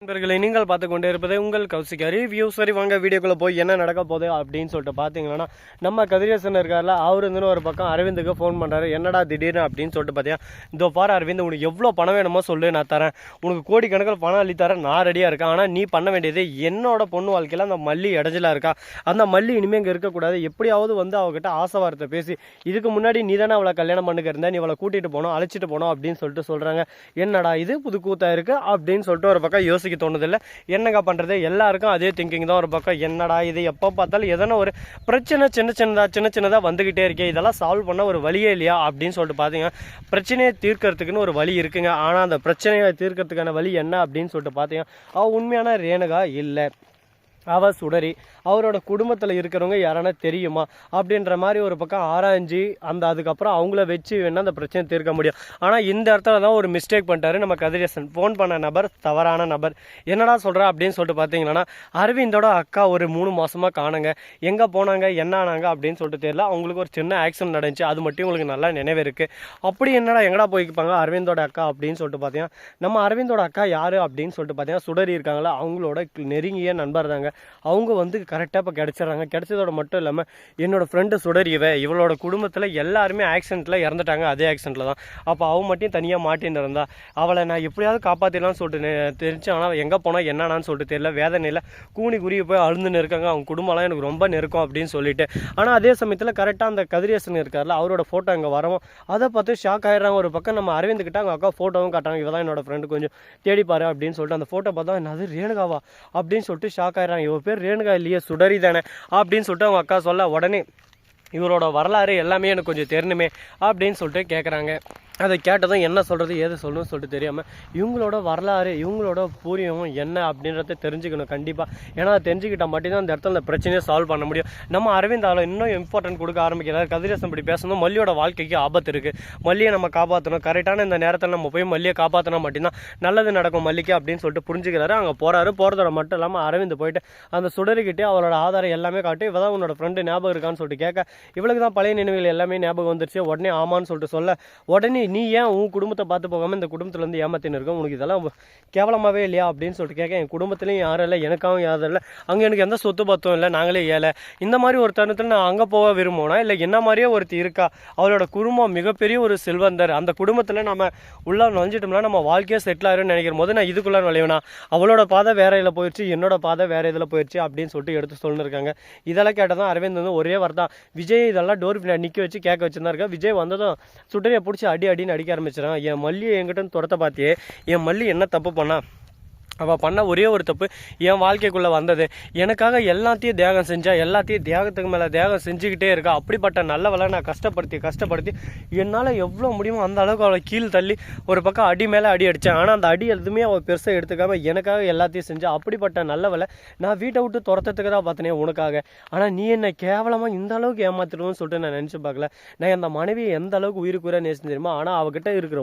நண்பர்களை நீங்கள் பார்த்து கொண்டே இருப்பது உங்கள் கௌசிக் ரிவ்யூ. சரி வாங்க வீடியோக்குள்ளே போய் என்ன நடக்க போகுது அப்படின்னு சொல்லிட்டு பார்த்தீங்கன்னா, நம்ம கதிரேசன் இருக்கார்ல, அவர் இருந்துன்னு ஒரு பக்கம் அரவிந்துக்கு ஃபோன் பண்ணுறாரு. என்னடா திடீர்னு அப்படின்னு சொல்லிட்டு பார்த்தீங்கன்னா, இதோ பாரு அரவிந்த், உனக்கு எவ்வளோ பணம் வேணுமோ சொல்லு, நான் தரேன். உனக்கு கோடிக்கணக்கில் பணம் அள்ளி தரேன், நான் ரெடியாக இருக்கேன். ஆனால் நீ பண்ண வேண்டியது, என்னோட பொண்ணு வாழ்க்கையில் அந்த மல்லி இடைஞ்சலாக இருக்கா, அந்த மல்லி இனிமேல் இங்கே இருக்கக்கூடாது. எப்படியாவது வந்து அவகிட்ட ஆசை வார்த்தை பேசி, இதுக்கு முன்னாடி நீ தானே அவளை கல்யாணம் பண்ணிக்க இருந்த, நீ அவளை கூட்டிகிட்டு போனோம், அழைச்சிட்டு போனோம் அப்படின்னு சொல்லிட்டு சொல்கிறாங்க. என்னடா இது புது கூத்தாக இருக்குது அப்படின்னு சொல்லிட்டு ஒரு பக்கம் யோசிக்க தோணுதில்லை. என்னங்க பண்ணுறது, எல்லாருக்கும் அதே திங்கிங் தான். ஒரு பக்கம் என்னடா இது, எப்போ பார்த்தாலும் எதனா ஒரு பிரச்சனை சின்ன சின்னதாக வந்துக்கிட்டே இருக்கே, இதெல்லாம் சால்வ் பண்ண ஒரு வழியே இல்லையா அப்படின்னு சொல்லிட்டு பார்த்தீங்கன்னா, பிரச்சனையை தீர்க்கறதுக்குன்னு ஒரு வழி இருக்குங்க. ஆனால் அந்த பிரச்சனையை தீர்க்கறதுக்கான வழி என்ன அப்படின்னு சொல்லிட்டு பார்த்தீங்கன்னா, உண்மையான ரேணுகா இல்லை, அவ சுடரி. அவரோட குடும்பத்தில் இருக்கிறவங்க யாரானா தெரியுமா அப்படின்ற மாதிரி ஒரு பக்கம் ஆராய்ஞ்சி அதுக்கப்புறம் அவங்கள வச்சு வேணால் அந்த பிரச்சனை தீர்க்க முடியும். ஆனால் இந்த இடத்துல தான் ஒரு மிஸ்டேக் பண்ணிட்டாரு நம்ம கதிரேசன். ஃபோன் பண்ண நபர் தவறான நபர். என்னடா சொல்கிறா அப்படின்னு சொல்லிட்டு பார்த்தீங்கன்னா, அரவிந்தோட அக்கா ஒரு 3 மாதமாக காணுங்க, எங்கே போனாங்க என்ன ஆனாங்க அப்படின்னு சொல்லிட்டு தெரியல. அவங்களுக்கு ஒரு சின்ன ஆக்சிடென்ட் நடந்துச்சு, அது மட்டும் உங்களுக்கு நல்லா நினைவு இருக்குது. அப்படி எங்கடா போய்ப்பாங்க அரவிந்தோட அக்கா அப்படின்னு சொல்லிட்டு பார்த்தீங்கன்னா, நம்ம அரவிந்தோட அக்கா யார் அப்படின்னு சொல்லிட்டு பார்த்தீங்கன்னா, சுடரி இருக்காங்களா, அவங்களோட நெருங்கிய நண்பர் தாங்க. அவங்க வந்து கரெக்டாக இப்போ கிடச்சிட்றாங்க. கிடச்சதோட மட்டும் இல்லாமல் என்னோடய ஃப்ரெண்டு சுடரிவை, இவளோட குடும்பத்தில் எல்லாருமே ஆக்சிடெண்ட்டில் இறந்துட்டாங்க, அதே ஆக்சிடெண்ட்டில் தான். அப்போ அவன் மட்டும் தனியாக மாட்டின்னு இருந்தா, அவளை நான் எப்படியாவது காப்பாற்றிடலான்னு சொல்லிட்டு தெரிஞ்சு, ஆனால் எங்கே போனால் என்னன்னு சொல்லிட்டு தெரியல. வேதனையில் கூனி குருவி போய் அழுந்துன்னு இருக்காங்க. அவங்க குடும்பம்லாம் எனக்கு ரொம்ப நெருக்கம் அப்படின்னு சொல்லிட்டு. ஆனால் அதே சமயத்தில் கரெக்டாக அந்த கதிரேசன் இருக்கார்ல, அவரோட ஃபோட்டோ இங்கே வரவும் அதை பார்த்து ஷாக் ஆகிடுறாங்க. ஒரு பக்கம் நம்ம அரவிந்துக்கிட்ட அவங்க அக்கா ஃபோட்டோவும் காட்டாங்க. இவ தான் என்னோட ஃப்ரெண்டு, கொஞ்சம் தேடிப்பாரு அப்படின்னு சொல்லிட்டு அந்த ஃபோட்டோ பார்த்தா என்னது ரேணுகாவா அப்படின்னு சொல்லிட்டு ஷாக் ஆகிடுறாங்க. இவ பேர் ரேணுகா இல்லையே, சுடரி தானே அப்படின்னு சொல்லிட்டு அவங்க அக்கா சொல்ல, உடனே இவரோட வரலாறு எல்லாமே எனக்கு கொஞ்சம் தெரியணுமே அப்படின்னு சொல்லிட்டு கேட்குறாங்க. அதை கேட்டதும் என்ன சொல்கிறது ஏது சொல்லணும்னு சொல்லிட்டு தெரியாமல், இவங்களோட வரலாறு இவங்களோட பூரியம் என்ன அப்படின்றத தெரிஞ்சுக்கணும் கண்டிப்பாக. ஏன்னா அதை தெரிஞ்சுக்கிட்டால் மட்டும்தான் அந்த இடத்துல அந்த பிரச்சனையை சால்வ் பண்ண முடியும். நம்ம அரவிந்த் அவளை இன்னும் இம்பார்ட்டன்ட் கொடுக்க ஆரம்பிக்கிறார். கதிரேசன் இப்படி பேசணும், மல்லியோட வாழ்க்கைக்கு ஆபத்து இருக்குது, மல்லியை நம்ம காப்பாற்றணும், கரெக்டான இந்த நேரத்தில் நம்ம போய் மல்லியை காப்பாற்றினா மட்டும்தான் நல்லது நடக்கும் மல்லிக்கு அப்படின்னு சொல்லிட்டு புரிஞ்சுக்கிறாரு. அங்கே போகிறதோட மட்டும் இல்லாமல் அரவிந்த் போயிட்டு அந்த சுடரிக்கிட்டே அவளோட ஆதாரம் எல்லாமே காட்டி, இவ தான் உன்னோட ஃப்ரெண்டு ஞாபகம் இருக்கான்னு சொல்லிட்டு கேட்க, இவளுக்கு தான் பழைய நினைவுகள் எல்லாமே ஞாபகம் வந்துருச்சு. உடனே ஆமான்னு சொல்லிட்டு சொல்ல, உடனே நீ ஏன் உன் குடும்பத்தை பார்த்து போகாமல் இந்த குடும்பத்தில் வந்து ஏமாத்தின்னு இருக்கும், உனக்கு இதெல்லாம் கேவலமாகவே இல்லையா அப்படின்னு சொல்லிட்டு கேட்க, என் குடும்பத்துலேயும் யாரும் இல்லை, எனக்காகவும் யாரும் இல்லை, அங்கே எனக்கு எந்த சொத்து பத்தம் இல்லை, நாங்களே ஏழை. இந்த மாதிரி ஒரு தருணத்தில் நான் அங்கே போக விரும்புனா, இல்லை என்ன மாதிரியே ஒருத்தி இருக்கா, அவளோட குடும்பம் மிகப்பெரிய ஒரு செல்வந்தர், அந்த குடும்பத்தில் நம்ம உள்ளே நுழைஞ்சிட்டோம்னா நம்ம வாழ்க்கையை செட்டில் ஆகிரும்னு நினைக்கிற போது நான் இதுக்குள்ளே நுழைவேனா, அவளோட பாதை வேற இதில் போயிடுச்சு, என்னோட பாதை வேற இதில் போயிடுச்சு அப்படின்னு சொல்லிட்டு எடுத்து சொல்லிருக்காங்க. இதெல்லாம் கேட்டதான் அரவிந்த் வந்து ஒரே வார்த்தை, விஜய் இதெல்லாம் டோர் நிற்க வச்சு கேட்க வச்சுருந்தா இருக்கா. விஜய் வந்ததும் சுடரியை பிடிச்சி அடின்னு அடிக்க ஆரம்பிச்சிடான். என் மல்லியை என்கிட்ட துரத்த பார்த்தியே, என் மல்லி என்ன தப்பு பண்ணா, அவள் பண்ண ஒரே ஒரு தப்பு, என் வாழ்க்கைக்குள்ளே வந்தது, எனக்காக எல்லாத்தையும் தியாகம் செஞ்சா, எல்லாத்தையும் தியாகத்துக்கு மேலே தியாகம் செஞ்சுக்கிட்டே இருக்கா. அப்படிப்பட்ட நல்லவளை நான் கஷ்டப்படுத்தி என்னால் எவ்வளோ முடியுமோ அந்த அளவுக்கு அவளை கீழ் தள்ளி ஒரு பக்கம் அடி மேலே அடி அடித்தேன். ஆனால் அந்த அடி எதுவுமே அவள் பெருசாக எடுத்துக்காமல் எனக்காக எல்லாத்தையும் செஞ்சா. அப்படிப்பட்ட நல்லவளை நான் வீட்டை விட்டு துரத்துறதுக்கு தான் பார்த்தனே உனக்காக. ஆனால் நீ என்னை கேவலமாக இந்த அளவுக்கு ஏமாத்திடுவோன்னு சொல்லிட்டு நான் நினச்சி பார்க்கல. நான் அந்த மனைவியை எந்த அளவுக்கு உயிருக்குற நேசிச்சு தெரியுமா. ஆனால் அவகிட்ட இருக்கிற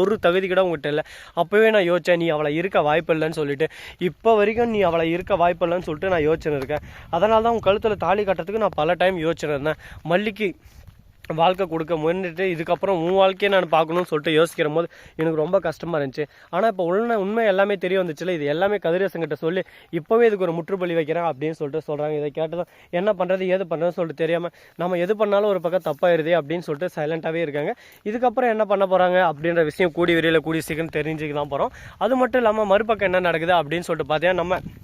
ஒரு தகுதி கூட உங்ககிட்ட இல்லை. அப்போவே நான் யோசித்தேன், நீ அவளை இருக்க வாய்ப்பு இல்லைன்னு சொல்லிட்டு. இப்போ வரைக்கும் நீ அவளை இருக்க வாய்ப்பு இல்லைன்னு சொல்லிட்டு நான் யோசிச்சுன்னு இருக்கேன். அதனால தான் உன் கழுத்தில் தாலி கட்டுறதுக்கு நான் பல டைம் யோசிச்சுன்னு இருந்தேன். மல்லிக்கு வாழ்க்கை கொடுக்க முயன்றுட்டு இதுக்கப்புறம் உன் வாழ்க்கையை நான் பார்க்கணும்னு சொல்லிட்டு யோசிக்கிற போது எனக்கு ரொம்ப கஷ்டமாக இருந்துச்சு. ஆனால் இப்போ உண்மை எல்லாமே தெரிய வந்துச்சுல, இது எல்லாமே கதிரேசன்கிட்ட சொல்லி இப்போவே இதுக்கு ஒரு முற்றுப்புள்ளி வைக்கிறேன் அப்படின்னு சொல்லிட்டு சொல்கிறாங்க. இதை கேட்டதும் என்ன பண்ணுறது ஏது பண்ணுறதுன்னு சொல்லிட்டு தெரியாமல், நம்ம எது பண்ணாலும் ஒரு பக்கம் தப்பாயிருதே அப்படின்னு சொல்லிட்டு சைலண்ட்டாகவே இருக்காங்க. இதுக்கப்புறம் என்ன பண்ண போகிறாங்க அப்படின்ற விஷயம் கூடி சீக்கிரம் தெரிஞ்சுக்க தான் போகிறோம். அது மட்டும் இல்லாமல் மறுபக்கம் என்ன நடக்குது அப்படின்னு சொல்லிட்டு பார்த்தீங்கன்னா, நம்ம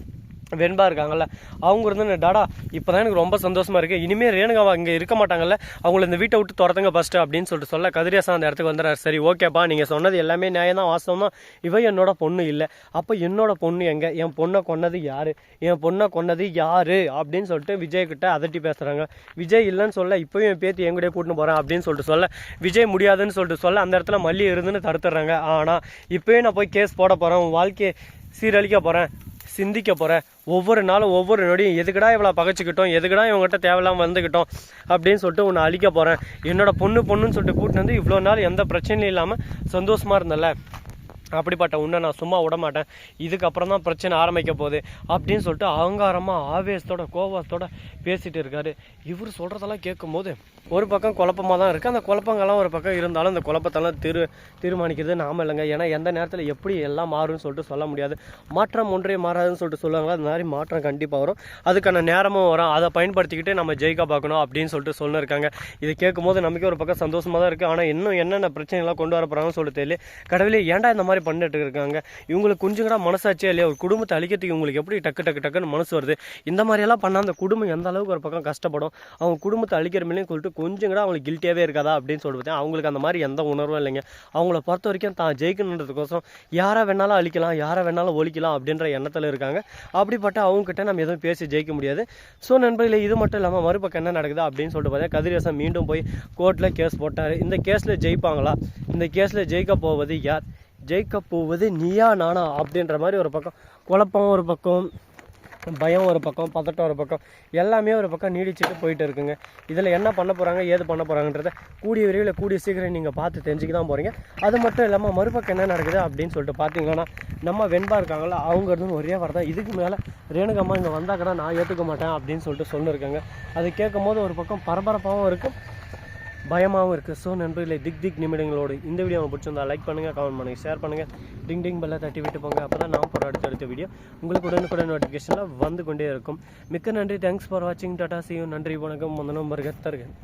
வெண்பா இருக்காங்கல்ல, அவங்க இருந்து டாடா இப்போ தான் எனக்கு ரொம்ப சந்தோஷமாக இருக்குது, இனிமேல் ரேணுகாவா இங்கே இருக்க மாட்டாங்கல்ல, அவங்கள இந்த வீட்டை விட்டு துரத்துங்க ஃபஸ்ட்டு அப்படின்னு சொல்லிட்டு சொல்ல, கதிரேசன் அந்த இடத்துக்கு வந்துடுறாரு. சரி ஓகேப்பா, நீங்கள் சொன்னது எல்லாமே நியாயம் தான், வாஸ்தவம் தான், இவ என்னோட பொண்ணு இல்லை, அப்போ என்னோட பொண்ணு எங்கே, என் பொண்ணை கொன்னது யார் அப்படின்னு சொல்லிட்டு விஜய்கிட்ட அதட்டி பேசுகிறாங்க. விஜய் இல்லைன்னு சொல்ல, இப்போயும் என் பேத்தி என் கூட கூட்டின்னு போகிறேன் அப்படின்னு சொல்லிட்டு சொல்ல, விஜய் முடியாதுன்னு சொல்லிட்டு சொல்ல அந்த இடத்துல மல்லி இருந்துன்னு தடுத்துடுறாங்க. ஆனால் இப்போயே நான் போய் கேஸ் போட போகிறேன், உன் வாழ்க்கையை சீரழிக்க போகிறேன், சிந்திக்க போகிறேன், ஒவ்வொரு நாளும் ஒவ்வொரு நொடியும் எதுக்கடா இவளை பகைச்சிக்கிட்டோம், எதுக்கடா இவங்ககிட்ட தேவையில்லாமல் வந்துக்கிட்டோம் அப்படின்னு சொல்லிட்டு உன்னை அழிக்க போகிறேன், என்னோட பொண்ணுன்னு சொல்லிட்டு கூட்டிட்டு வந்து இவ்வளோ நாள் எந்த பிரச்சனையும் இல்லாமல் சந்தோஷமாக இருந்தல, அப்படிப்பட்ட உன்னை நான் சும்மா விட மாட்டேன், இதுக்கப்புறம் தான் பிரச்சனை ஆரம்பிக்க போகுது அப்படின்னு சொல்லிட்டு அகங்காரமாக ஆவேசத்தோட கோபத்தோட பேசிகிட்டு இருக்காரு. இவர் சொல்கிறதெல்லாம் கேட்கும்போது ஒரு பக்கம் குழப்பமாக தான் இருக்குது. அந்த குழப்பங்கள்லாம் ஒரு பக்கம் இருந்தாலும் அந்த குழப்பத்தெல்லாம் தீர்மானிக்கிறது நாம இல்லைங்க. ஏன்னா எந்த நேரத்தில் எப்படி எல்லாம் மாறும்னு சொல்லிட்டு சொல்ல முடியாது. மாற்றம் ஒன்றே மாறாதுன்னு சொல்லிட்டு சொல்லுவாங்க. அது மாதிரி மாற்றம் கண்டிப்பாக வரும், அதுக்கான நேரமும் வரும். அதை பயன்படுத்திக்கிட்டு நம்ம ஜெயிக்க பார்க்கணும் அப்படின்னு சொல்லிட்டு சொல்லியிருக்காங்க. இது கேட்கும்போது நமக்கு ஒரு பக்கம் சந்தோஷமாக தான் இருக்குது. ஆனால் இன்னும் என்னென்ன பிரச்சனைலாம் கொண்டு வர போகிறாங்கன்னு சொல்லிட்டு தெரியல. கடவுளே ஏன்டா இந்த மாதிரி பண்ணிட்டு இருக்காங்க, இவங்களுக்கு கொஞ்சம் கூட மனசாட்சியே இல்லையா, ஒரு குடும்பத்தை அழிக்கிறதுக்கு இவங்களுக்கு எப்படி டக்குன்னு மனசு வருது, இந்த மாதிரியெல்லாம் பண்ணால் அந்த குடும்பம் எந்த அளவுக்கு ஒரு பக்கம் கஷ்டப்படும், அவங்க குடும்பத்தை அழிக்கிற மேலேயும் சொல்லிட்டு கொஞ்சம் கூட அவங்களுக்கு கில்ட்டியாகவே இருக்காதா அப்படின்னு சொல்லிட்டு அவங்களுக்கு அந்த மாதிரி எந்த உணர்வும் இல்லைங்க. அவங்கள பொறுத்த வரைக்கும் தான் ஜெயிக்கணுன்றதுக்கோசரம் யாரை வேணாலும் அழிக்கலாம், யாரை வேணாலும் ஒழிக்கலாம் அப்படின்ற எண்ணத்தில் இருக்காங்க. அப்படிப்பட்ட அவங்ககிட்ட நம்ம எதுவும் பேசி ஜெயிக்க முடியாது. ஸோ நண்பர்களே, இது மட்டும் இல்லாமல் மறுபக்கம் என்ன நடக்குது அப்படின்னு சொல்லிட்டு பார்த்தா கதிரேசன் மீண்டும் போய் கோர்ட்டில் கேஸ் போட்டார். இந்த கேஸில் ஜெயிப்பாங்களா, இந்த கேஸில் ஜெயிக்க போவது யார், ஜெயிக்க போவது நீயா நானா அப்படின்ற மாதிரி ஒரு பக்கம் குழப்பம், ஒரு பக்கம் பயம், ஒரு பக்கம் பதட்டம், ஒரு பக்கம் எல்லாமே ஒரு பக்கம் நீடிச்சுட்டு போயிட்டு இருக்குங்க. இதில் என்ன பண்ண போகிறாங்க, ஏது பண்ண போகிறாங்கன்றத கூடிய விரைவில் கூடிய சீக்கிரம் நீங்கள் பார்த்து தெரிஞ்சுக்க தான் போகிறீங்க. அது மட்டும் இல்லாமல் மறுபக்கம் என்ன நடக்குது அப்படின்னு சொல்லிட்டு பார்த்தீங்கன்னா, நம்ம வெண்பா இருக்காங்களா, அவங்க இருந்து ஒரே வாரம் தான், இதுக்கு மேலே ரேணுகம்மா இங்கே வந்தால் கூட நான் ஏற்றுக்க மாட்டேன் அப்படின்னு சொல்லிட்டு சொல்லியிருக்காங்க. அது கேட்கும் போது ஒரு பக்கம் பரபரப்பாகவும் இருக்கும், பயமாகவும் இருக்குது. ஸோ நண்பர்களே, திக் நிமிடங்களோடு இந்த வீடியோ பிடிச்சிருந்தா லைக் பண்ணுங்கள், கமெண்ட் பண்ணுங்கள், ஷேர் பண்ணுங்கள், டிங் பெல்லை தட்டி விட்டு போங்க. அப்போ தான் நான் போகிற அடுத்த வீடியோ உங்களுக்கு உடனுக்குடன் நோட்டிஃபிகேஷனில் வந்து கொண்டே இருக்கும். மிக்க நன்றி, தேங்க்ஸ் ஃபார் வாட்சிங், டாடா, see you, நன்றி, வணக்கம், வந்தனம், பர்கர் தருகன்.